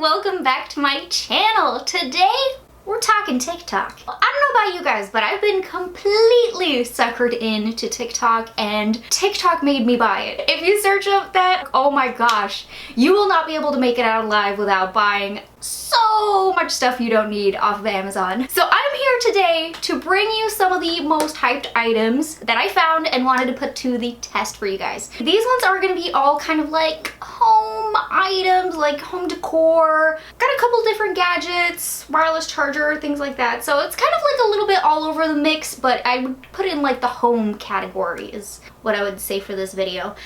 welcome back to my channel. Today we're talking TikTok. I don't know about you guys, but I've been completely suckered into TikTok and TikTok made me buy it. If you search up that, oh my gosh, you will not be able to make it out alive without buying so much stuff you don't need off of Amazon. So I'm here today to bring you some of the most hyped items that I found and wanted to put to the test for you guys. These ones are gonna be all kind of like home items, like home decor. Got a couple different gadgets, wireless charger, things like that. So it's kind of like a little bit all over the mix, but I would put it in like the home category is what I would say for this video.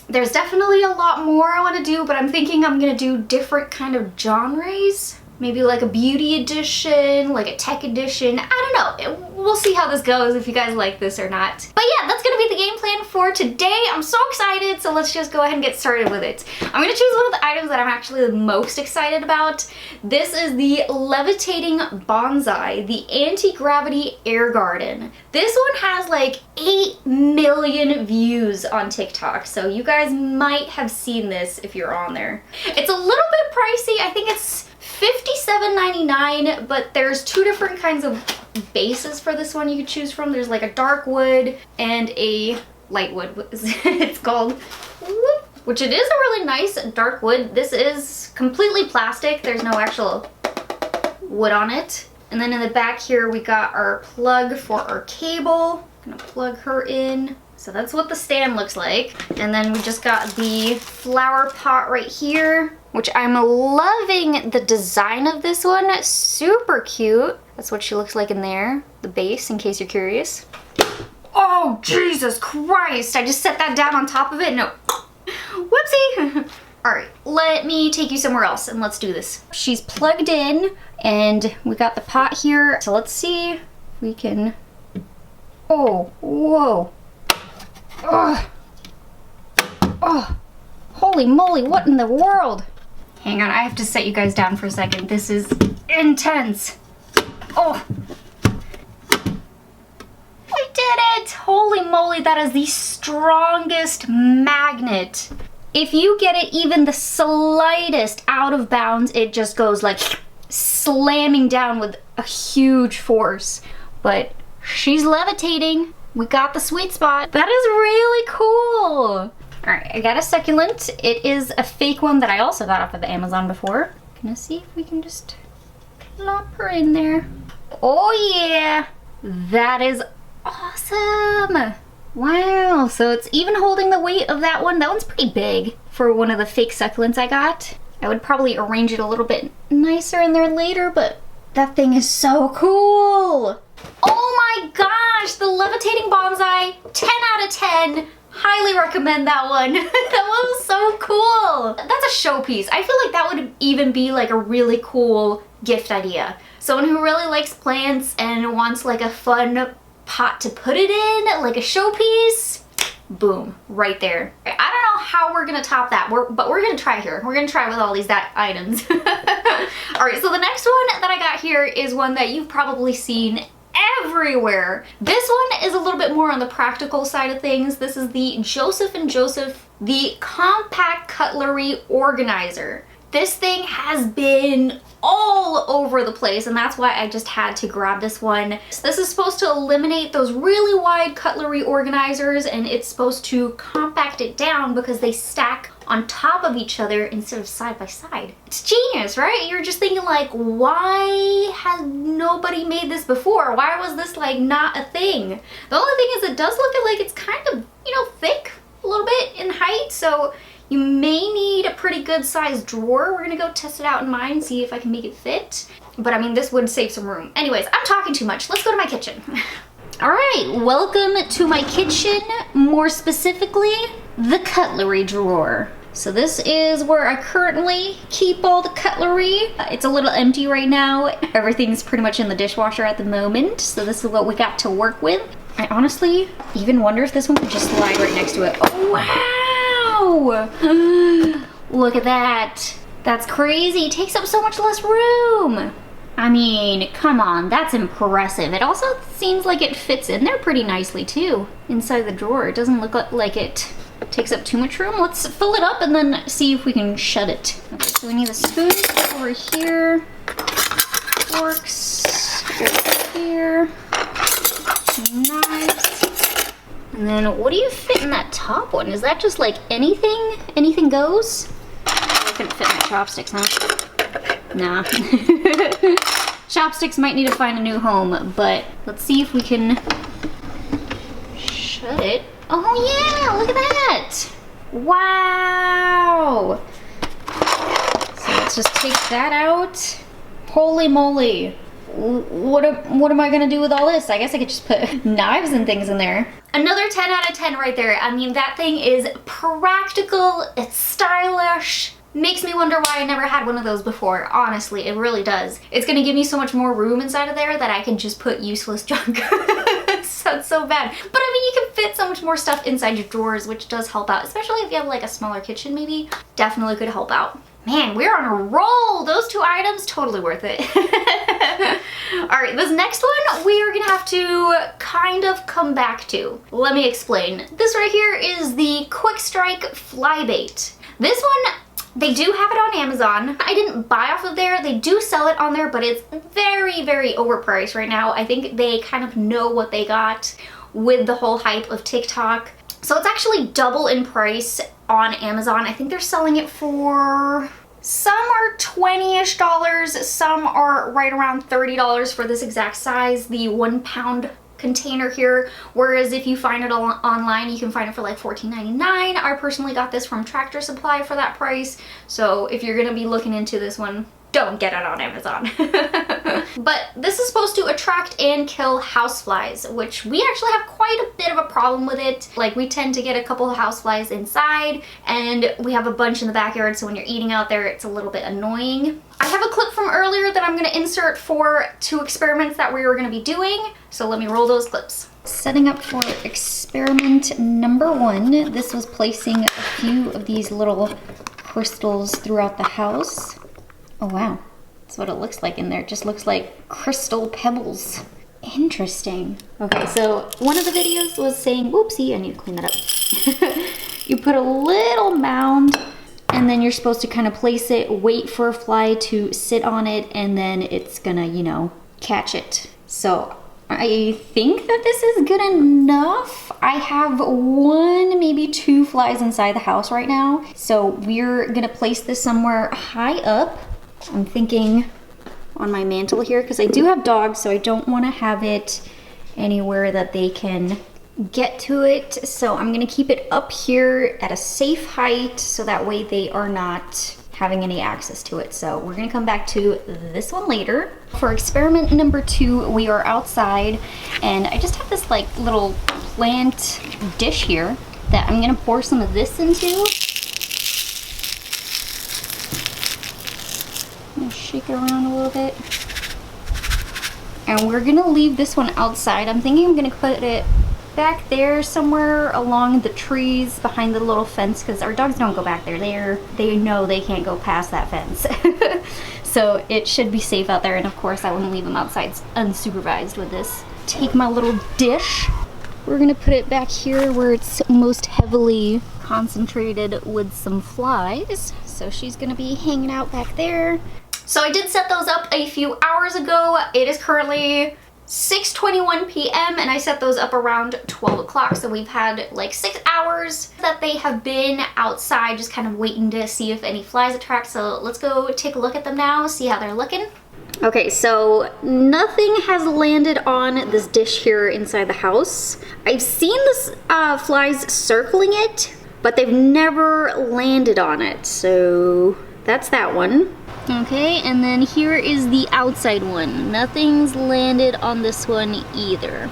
There's definitely a lot more I want to do, but I'm thinking I'm gonna do different kind of genres. Maybe like a beauty edition, like a tech edition. I don't know. We'll see how this goes, if you guys like this or not. But yeah, that's gonna be the game plan for today. I'm so excited, so let's just go ahead and get started with it. I'm gonna choose one of the items that I'm actually the most excited about. This is the Levitating Bonsai, the anti-gravity air garden. This one has like 8 million views on TikTok, so you guys might have seen this if you're on there. It's a little bit pricey. I think it's $57.99, but there's two different kinds of bases for this one you could choose from. There's like a dark wood and a light wood, it's called, which it is a really nice dark wood. This is completely plastic. There's no actual wood on it. And then in the back here, we got our plug for our cable. I'm gonna plug her in. So that's what the stand looks like. And then we just got the flower pot right here, which I'm loving the design of this one. Super cute. That's what she looks like in there. The base, in case you're curious. Oh, Jesus Christ. I just set that down on top of it. No. Whoopsie. All right, let me take you somewhere else and let's do this. She's plugged in and we got the pot here. So let's see if we can, oh, whoa. Oh, oh, holy moly, what in the world? Hang on, I have to set you guys down for a second. This is intense. Oh, we did it! Holy moly, that is the strongest magnet. If you get it even the slightest out of bounds, it just goes like slamming down with a huge force. But she's levitating. We got the sweet spot. That is really cool. All right, I got a succulent. It is a fake one that I also got off of Amazon before. Gonna see if we can just plop her in there. Oh yeah, that is awesome. Wow, so it's even holding the weight of that one. That one's pretty big for one of the fake succulents I got. I would probably arrange it a little bit nicer in there later, but that thing is so cool. Oh my gosh, the Levitating Bonsai, 10 out of 10. Highly recommend that one. That one was so cool. That's a showpiece. I feel like that would even be like a really cool gift idea. Someone who really likes plants and wants like a fun pot to put it in, like a showpiece, boom, right there. I don't know how we're gonna top that, but we're gonna try here. We're gonna try with all these items. All right, so the next one that I got here is one that you've probably seen everywhere. This one is a little bit more on the practical side of things. This is the Joseph & Joseph, the compact cutlery organizer. This thing has been all over the place, and that's why I just had to grab this one. So this is supposed to eliminate those really wide cutlery organizers, and it's supposed to compact it down because they stack on top of each other instead of side by side. It's genius, right? You're just thinking like, why has nobody made this before? Why was this like not a thing? The only thing is it does look like it's kind of, you know, thick a little bit in height, so you may need a pretty good sized drawer. We're gonna go test it out in mine, see if I can make it fit. But I mean, this would save some room. Anyways, I'm talking too much. Let's go to my kitchen. All right, welcome to my kitchen. More specifically, the cutlery drawer. So this is where I currently keep all the cutlery. It's a little empty right now. Everything's pretty much in the dishwasher at the moment. So this is what we got to work with. I honestly even wonder if this one could just slide right next to it. Oh, wow. Look at that. That's crazy. It takes up so much less room. I mean, come on, that's impressive. It also seems like it fits in there pretty nicely too, inside the drawer. It doesn't look like it takes up too much room. Let's fill it up and then see if we can shut it. Okay, so we need the spoons over here. Forks over here. Knives. And then what do you fit in that top one? Is that just like anything? Anything goes? I couldn't fit my chopsticks, huh? Nah. Chopsticks might need to find a new home, but let's see if we can shut it. Oh yeah, look at that! Wow! So let's just take that out. Holy moly. What am I gonna do with all this? I guess I could just put knives and things in there. Another 10 out of 10 right there. I mean, that thing is practical, it's stylish. Makes me wonder why I never had one of those before. Honestly, it really does. It's gonna give me so much more room inside of there that I can just put useless junk. Sounds so bad. But I mean, you can fit so much more stuff inside your drawers, which does help out, especially if you have like a smaller kitchen maybe. Definitely could help out. Man, we're on a roll. Those two items, totally worth it. All right, this next one we are gonna have to kind of come back to. Let me explain. This right here is the Quick Strike Fly Bait. This one, they do have it on Amazon. I didn't buy off of there. They do sell it on there, but it's very, very overpriced right now. I think they kind of know what they got with the whole hype of TikTok. So it's actually double in price on Amazon. I think they're selling it for, some are $20-ish, some are right around $30 for this exact size, the 1 pound container here, whereas if you find it online you can find it for like $14.99. I personally got this from Tractor Supply for that price, so if you're gonna be looking into this one, don't get it on Amazon. But this is supposed to attract and kill houseflies, which we actually have quite a bit of a problem with it. Like, we tend to get a couple of houseflies inside and we have a bunch in the backyard, so when you're eating out there it's a little bit annoying. I have a clip from earlier that I'm going to insert for 2 experiments that we were going to be doing, so let me roll those clips. Setting up for experiment number 1. This was placing a few of these little crystals throughout the house. Oh wow, that's what it looks like in there. It just looks like crystal pebbles. Interesting. Okay, so one of the videos was saying, whoopsie, I need to clean that up. You put a little mound and then you're supposed to kind of place it, wait for a fly to sit on it, and then it's gonna, you know, catch it. So I think that this is good enough. I have 1, maybe 2 flies inside the house right now. So we're gonna place this somewhere high up. I'm thinking on my mantle here, because I do have dogs, so I don't want to have it anywhere that they can get to it. So I'm going to keep it up here at a safe height, so that way they are not having any access to it. So we're going to come back to this one later. For experiment number 2, we are outside, and I just have this like little plant dish here that I'm going to pour some of this into. Shake it around a little bit. And we're gonna leave this one outside. I'm thinking I'm gonna put it back there somewhere along the trees behind the little fence, because our dogs don't go back there. They know they can't go past that fence. So it should be safe out there, and of course I wouldn't leave them outside unsupervised with this. Take my little dish. We're gonna put it back here where it's most heavily concentrated with some flies. So she's gonna be hanging out back there. So I did set those up a few hours ago. It is currently 6:21 p.m. and I set those up around 12 o'clock. So we've had like 6 hours that they have been outside, just kind of waiting to see if any flies attract. So let's go take a look at them now, see how they're looking. Okay, so nothing has landed on this dish here inside the house. I've seen this flies circling it, but they've never landed on it. So that's that one. Okay, and then here is the outside one. Nothing's landed on this one either.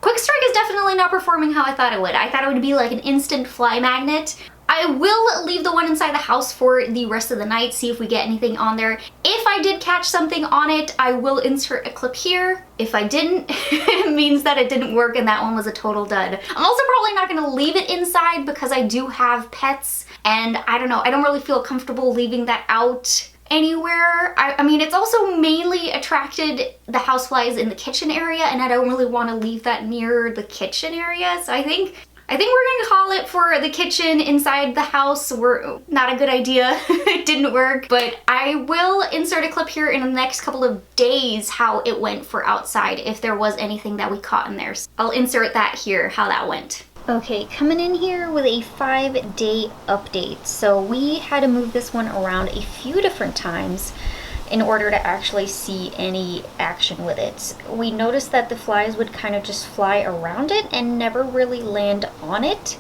Quick Strike is definitely not performing how I thought it would. I thought it would be like an instant fly magnet. I will leave the one inside the house for the rest of the night, see if we get anything on there. If I did catch something on it, I will insert a clip here. If I didn't, it means that it didn't work and that one was a total dud. I'm also probably not gonna leave it inside because I do have pets, and I don't know, I don't really feel comfortable leaving that out anywhere. I mean, it's also mainly attracted the houseflies in the kitchen area, and I don't really want to leave that near the kitchen area. So I think I think we're gonna call it for the kitchen inside the house. Not a good idea. It didn't work, but I will insert a clip here in the next couple of days how it went for outside, if there was anything that we caught in there. So I'll insert that here, how that went. Okay, coming in here with a 5-day update. So we had to move this one around a few different times in order to actually see any action with it. We noticed that the flies would kind of just fly around it and never really land on it.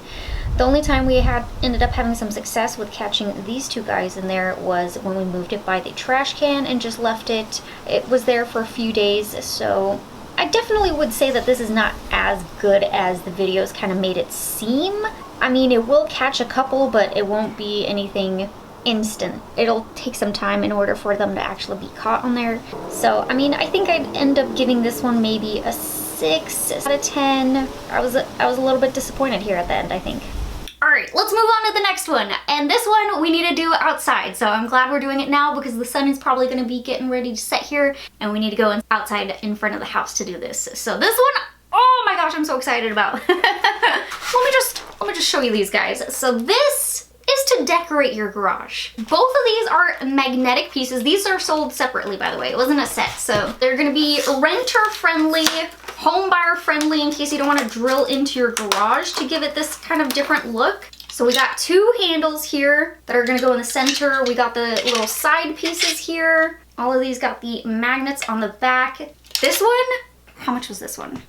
The only time we ended up having some success with catching these two guys in there was when we moved it by the trash can and just left it. It was there for a few days, so I definitely would say that this is not as good as the videos kind of made it seem. I mean, it will catch a couple, but it won't be anything instant. It'll take some time in order for them to actually be caught on there. So, I mean, I think I'd end up giving this one maybe a 6 out of 10. I was a little bit disappointed here at the end, I think. All right, let's move on to the next one. And this one we need to do outside. So I'm glad we're doing it now because the sun is probably gonna be getting ready to set here and we need to go outside in front of the house to do this. So this one, oh my gosh, I'm so excited about. Let me just show you these guys. So this is to decorate your garage. Both of these are magnetic pieces. These are sold separately, by the way. It wasn't a set. So they're gonna be renter friendly, home buyer friendly in case you don't want to drill into your garage to give it this kind of different look. So we got 2 handles here that are gonna go in the center. We got the little side pieces here. All of these got the magnets on the back. This one, how much was this one?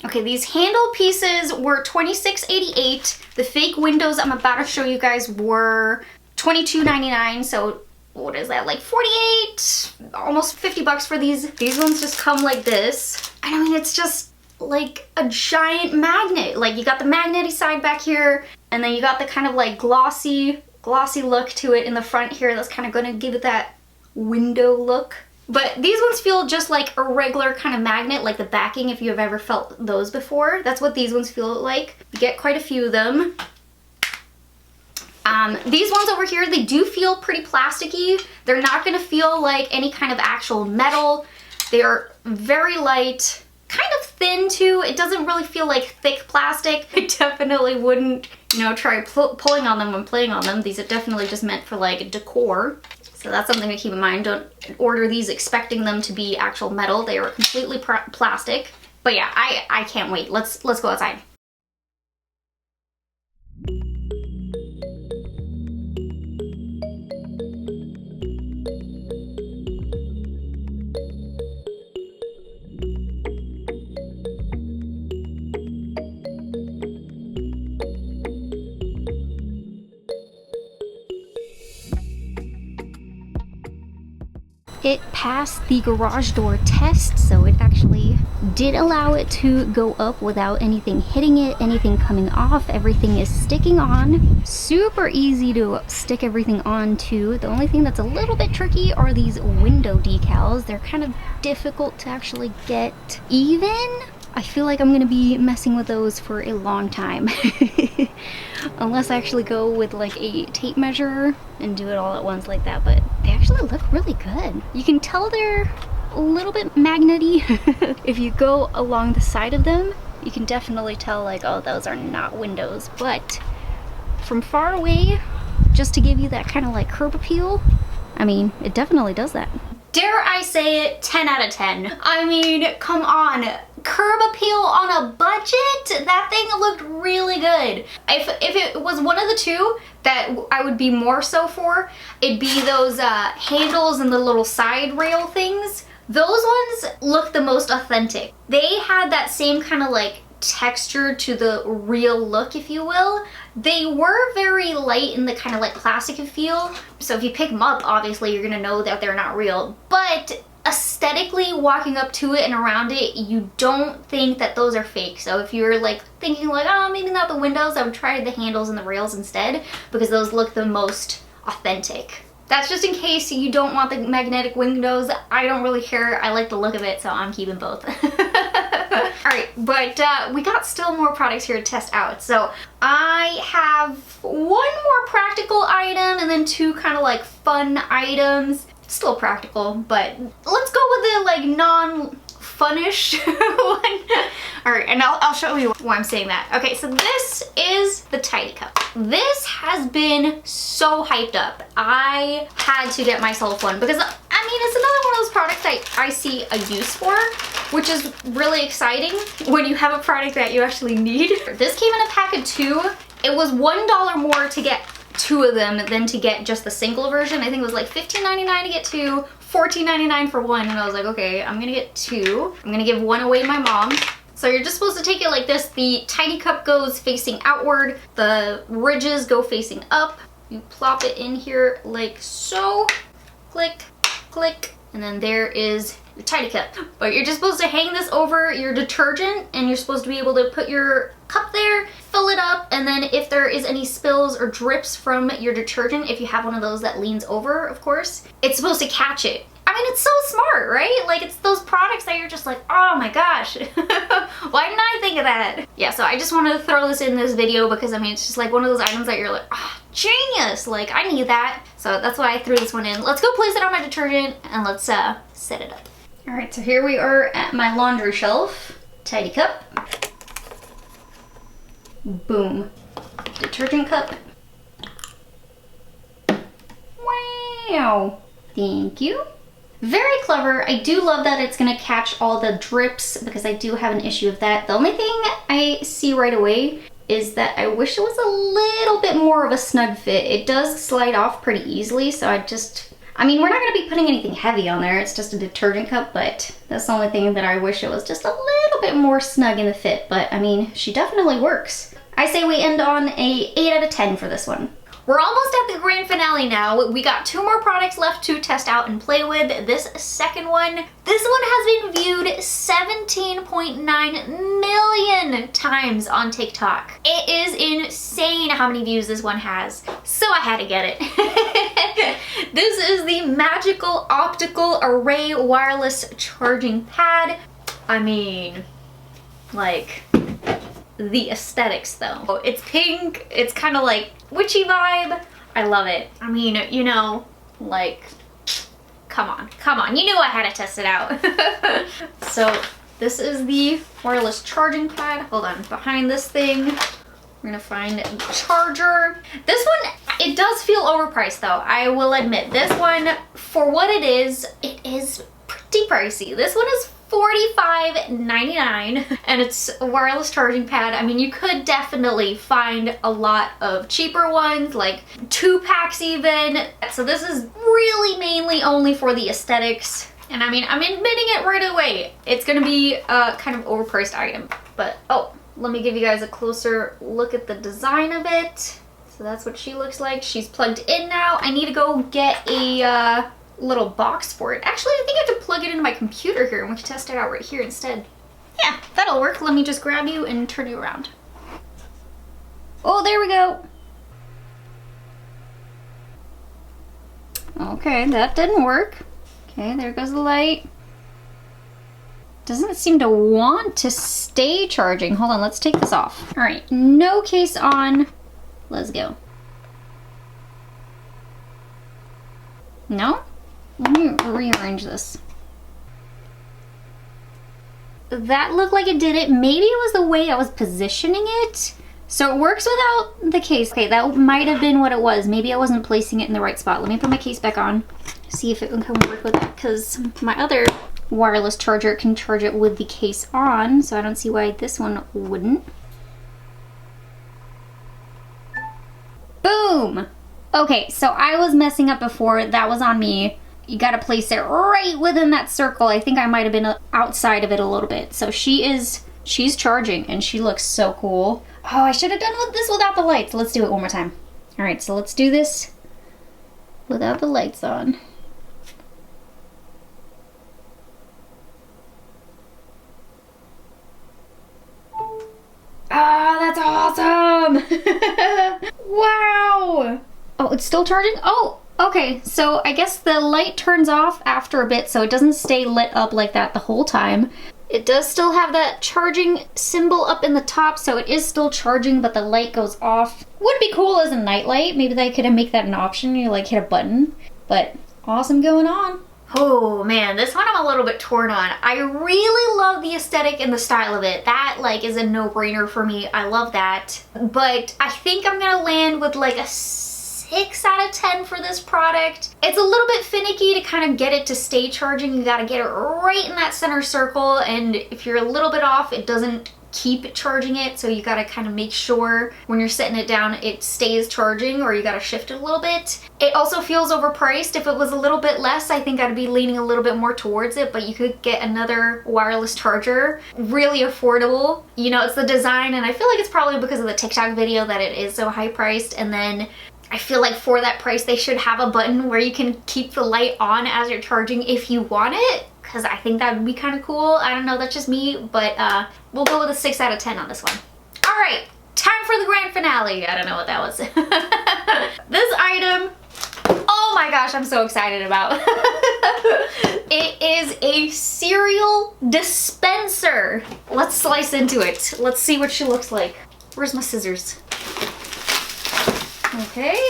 Okay, these handle pieces were $26.88. The fake windows I'm about to show you guys were $22.99. So what is that, like 48, almost 50 bucks for these. These ones just come like this. I mean, it's just like a giant magnet. Like you got the magnety side back here, and then you got the kind of like glossy look to it in the front here. That's kind of gonna give it that window look. But these ones feel just like a regular kind of magnet, like the backing, if you have ever felt those before. That's what these ones feel like. You get quite a few of them. These ones over here, they do feel pretty plasticky. They're not gonna feel like any kind of actual metal. They are very light, kind of thin too. It doesn't really feel like thick plastic. I definitely wouldn't, try pulling on them when playing on them. These are definitely just meant for like decor. So that's something to keep in mind. Don't order these expecting them to be actual metal. They are completely plastic. But yeah, I can't wait. Let's go outside. It passed the garage door test, so it actually did allow it to go up without anything hitting it, anything coming off. Everything is sticking on. Super easy to stick everything on too. The only thing that's a little bit tricky are these window decals. They're kind of difficult to actually get even. I feel like I'm gonna be messing with those for a long time. Unless I actually go with like a tape measure and do it all at once like that, but they actually look really good. You can tell they're a little bit magnety. If you go along the side of them, you can definitely tell like, oh, those are not windows. But from far away, just to give you that kind of like curb appeal, I mean, it definitely does that. Dare I say it, 10 out of 10. I mean, come on. Curb appeal on a budget? That thing looked really good. If it was one of the two that I would be more so for, it'd be those handles and the little side rail things. Those ones look the most authentic. They had that same kind of like texture to the real look, if you will. They were very light in the kind of like plastic feel. So if you pick them up, obviously you're gonna know that they're not real. But aesthetically, walking up to it and around it, you don't think that those are fake. So if you're like thinking like, oh, maybe not the windows, I would try the handles and the rails instead, because those look the most authentic. That's just in case you don't want the magnetic windows. I don't really care. I like the look of it, so I'm keeping both. Alright, but we got still more products here to test out. So I have one more practical item and then 2 kind of like fun items. Still practical, but let's go with the like funnish one. All right, and I'll show you why I'm saying that. Okay, so this is the Tidy Cup. This has been so hyped up. I had to get myself one because, I mean, it's another one of those products that I see a use for, which is really exciting when you have a product that you actually need. This came in a pack of 2. It was $1 more to get 2 of them than to get just the single version. I think it was like $15.99 to get 2, $14.99 for 1, and I was like, okay, I'm gonna get 2. I'm gonna give 1 away to my mom. So you're just supposed to take it like this. The Tidy Cup goes facing outward. The ridges go facing up. You plop it in here like so. Click, click, and then there is your Tidy Cup. But you're just supposed to hang this over your detergent, and you're supposed to be able to put your cup there, fill it up, and then if there is any spills or drips from your detergent, if you have one of those that leans over, of course, it's supposed to catch it. I mean, it's so smart, right? Like, it's those products that you're just like, oh my gosh, why didn't I think of that? Yeah, so I just wanted to throw this in this video because, I mean, it's just like one of those items that you're like, oh, genius, like, I need that. So that's why I threw this one in. Let's go place it on my detergent and let's set it up. All right, so here we are at my laundry shelf. Tidy Cup. Boom. Detergent cup. Wow. Thank you. Very clever. I do love that it's gonna catch all the drips because I do have an issue with that. The only thing I see right away is that I wish it was a little bit more of a snug fit. It does slide off pretty easily, so I mean, we're not gonna be putting anything heavy on there. It's just a detergent cup, but that's the only thing that I wish it was just a little bit more snug in the fit. But I mean, she definitely works. I say we end on a 8 out of 10 for this one. We're almost at the grand finale now. We got 2 more products left to test out and play with. This second one, this one has been viewed 17.9 million times on TikTok. It is insane how many views this one has. So I had to get it. This is the Magical Optical Array Wireless Charging Pad. I mean, like, the aesthetics though. It's pink, it's kind of like witchy vibe. I love it. I mean, you know, like, come on. You knew I had to test it out. So this is the wireless charging pad. Hold on, behind this thing, we're gonna find a charger. This one, it does feel overpriced though, I will admit. This one, for what it is pretty pricey. This one is $45.99 and it's a wireless charging pad. I mean, you could definitely find a lot of cheaper ones, like 2 packs even. So this is really mainly only for the aesthetics. And I mean, I'm admitting it right away. It's gonna be a kind of overpriced item. But, oh, let me give you guys a closer look at the design of it. So that's what she looks like. She's plugged in now. I need to go get a little box for it. Actually, I think I have to plug it into my computer here and we can test it out right here instead. Yeah, that'll work. Let me just grab you and turn you around. Oh, there we go. Okay, that didn't work. Okay, there goes the light. Doesn't seem to want to stay charging. Hold on, let's take this off. All right, no case on. Let's go. No? Let me rearrange this. That looked like it did it. Maybe it was the way I was positioning it. So it works without the case. Okay, that might have been what it was. Maybe I wasn't placing it in the right spot. Let me put my case back on. See if it can work with that, because my other wireless charger can charge it with the case on, so I don't see why this one wouldn't. Boom! Okay, so I was messing up before. That was on me. You gotta place it right within that circle. I think I might have been outside of it a little bit. So she's charging and she looks so cool. Oh, I should have done this without the lights. Let's do it one more time. All right, so let's do this without the lights on. Ah, that's awesome! Wow! Oh, it's still charging? Oh! Okay, so I guess the light turns off after a bit, so it doesn't stay lit up like that the whole time. It does still have that charging symbol up in the top, so it is still charging, but the light goes off. Would be cool as a night light. Maybe they could make that an option. You like hit a button, but awesome going on. Oh man, this one I'm a little bit torn on. I really love the aesthetic and the style of it. That like is a no-brainer for me. I love that. But I think I'm gonna land with like a 6 out of 10 for this product. It's a little bit finicky to kind of get it to stay charging. You gotta get it right in that center circle, and if you're a little bit off, it doesn't keep charging it, so you gotta kind of make sure when you're setting it down it stays charging, or you gotta shift it a little bit. It also feels overpriced. If it was a little bit less, I think I'd be leaning a little bit more towards it, but you could get another wireless charger. Really affordable. You know, it's the design, and I feel like it's probably because of the TikTok video that it is so high priced, and then I feel like for that price they should have a button where you can keep the light on as you're charging if you want it, because I think that would be kind of cool. I don't know, that's just me, but we'll go with a 6 out of 10 on this one. All right, time for the grand finale. I don't know what that was. This item, oh my gosh, I'm so excited about. It is a cereal dispenser. Let's slice into it. Let's see what she looks like. Where's my scissors? Okay,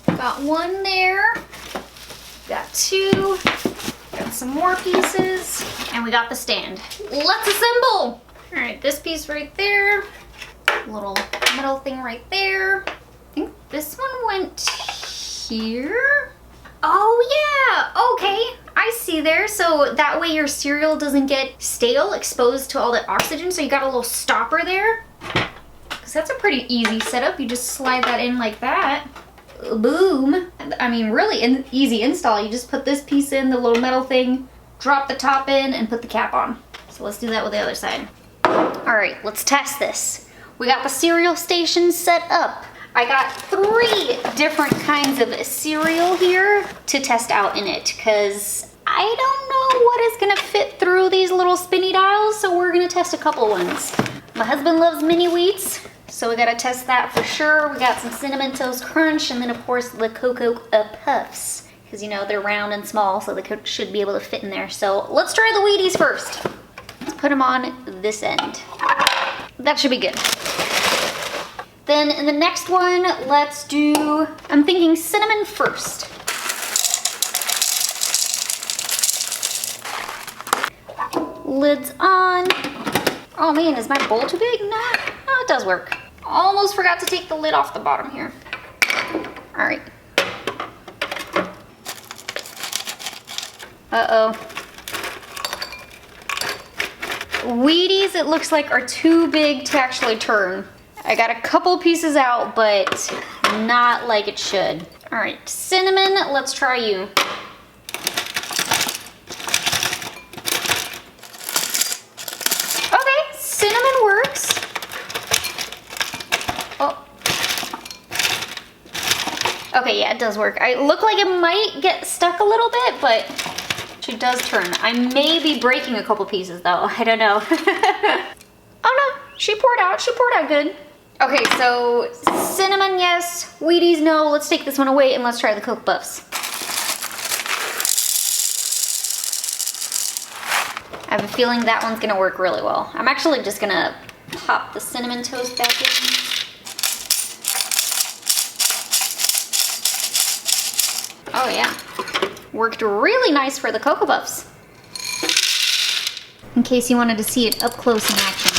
got one there, got two, got some more pieces, and we got the stand. Let's assemble! All right, this piece right there, little metal thing right there. I think this one went here. Oh yeah, okay, I see there. So that way your cereal doesn't get stale, exposed to all that oxygen, so you got a little stopper there. That's a pretty easy setup. You just slide that in like that. Boom. I mean, really easy install. You just put this piece in, the little metal thing, drop the top in, and put the cap on. So let's do that with the other side. All right, let's test this. We got the cereal station set up. I got 3 different kinds of cereal here to test out in it, because I don't know what is gonna fit through these little spinny dials, so we're gonna test a couple ones. My husband loves mini wheats, so we gotta test that for sure. We got some Cinnamon Toast Crunch, and then of course the Cocoa Puffs, because you know they're round and small, so they should be able to fit in there. So let's try the Wheaties first. Let's put them on this end. That should be good. Then in the next one, let's do, I'm thinking cinnamon first. Lids on. Oh man, is my bowl too big? No, it does work. Almost forgot to take the lid off the bottom here. All right. Uh-oh. Wheaties, it looks like, are too big to actually turn. I got a couple pieces out, but not like it should. All right, cinnamon, let's try you. Okay, cinnamon works. Oh. Okay, yeah, it does work. I look like it might get stuck a little bit, but she does turn. I may be breaking a couple pieces though, I don't know. Oh no, she poured out good. Okay, so cinnamon, yes. Wheaties, no. Let's take this one away and let's try the Cocoa Puffs. I have a feeling that one's gonna work really well. I'm actually just gonna pop the cinnamon toast back in. Oh yeah, worked really nice for the Cocoa Puffs. In case you wanted to see it up close in action.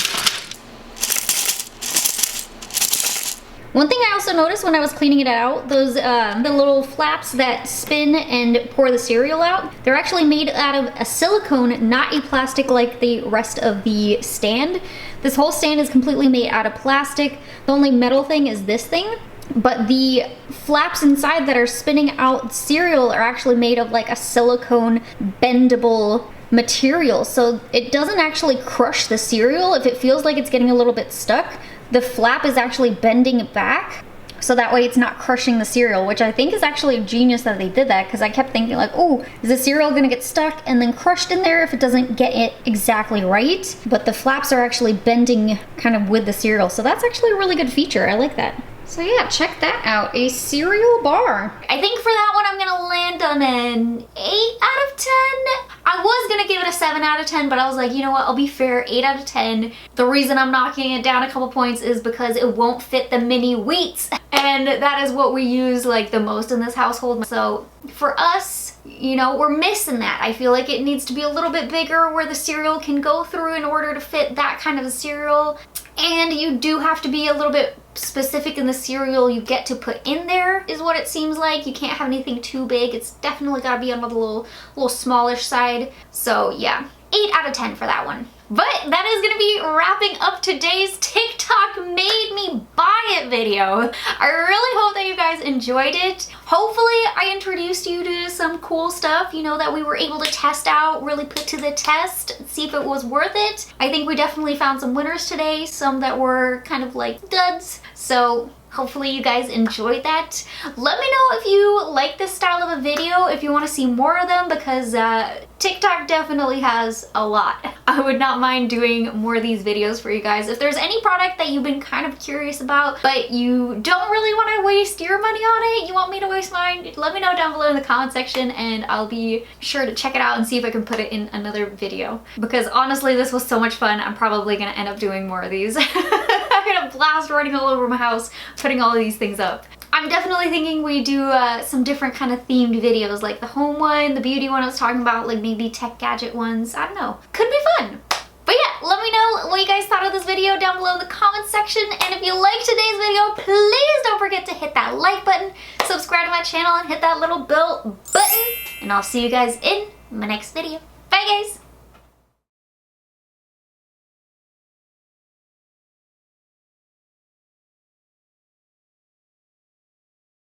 One thing I also noticed when I was cleaning it out, those the little flaps that spin and pour the cereal out, they're actually made out of a silicone, not a plastic like the rest of the stand. This whole stand is completely made out of plastic. The only metal thing is this thing, but the flaps inside that are spinning out cereal are actually made of like a silicone bendable material, so it doesn't actually crush the cereal. If it feels like it's getting a little bit stuck, the flap is actually bending it back, so that way it's not crushing the cereal, which I think is actually genius that they did that, because I kept thinking like, oh, is the cereal gonna get stuck and then crushed in there if it doesn't get it exactly right? But the flaps are actually bending kind of with the cereal, so that's actually a really good feature. I like that. So yeah, check that out, a cereal bar. I think for that one I'm gonna land on an 8 out of 10. I was gonna give it a 7 out of 10, but I was like, you know what, I'll be fair, 8 out of 10. The reason I'm knocking it down a couple points is because it won't fit the mini wheats. And that is what we use like the most in this household. So for us, you know, we're missing that. I feel like it needs to be a little bit bigger where the cereal can go through in order to fit that kind of a cereal. And you do have to be a little bit specific in the cereal you get to put in there, is what it seems like. You can't have anything too big. It's definitely got to be on the little smallish side. So yeah, 8 out of 10 for that one. But that is going to be wrapping up today's TikTok made me buy it video. I really hope that you guys enjoyed it. Hopefully I introduced you to some cool stuff, you know, that we were able to test out, really put to the test, see if it was worth it. I think we definitely found some winners today, some that were kind of like duds. So hopefully you guys enjoyed that. Let me know if you like this style of a video, if you want to see more of them, because TikTok definitely has a lot. I would not mind doing more of these videos for you guys. If there's any product that you've been kind of curious about, but you don't really want to waste your money on it, you want me to waste mine, let me know down below in the comment section and I'll be sure to check it out and see if I can put it in another video. Because honestly, this was so much fun, I'm probably gonna end up doing more of these. I had a blast running all over my house, putting all of these things up. I'm definitely thinking we do some different kind of themed videos, like the home one, the beauty one I was talking about, like maybe tech gadget ones. I don't know. Could be fun. But yeah, let me know what you guys thought of this video down below in the comments section. And if you liked today's video, please don't forget to hit that like button, subscribe to my channel, and hit that little bell button. And I'll see you guys in my next video. Bye guys!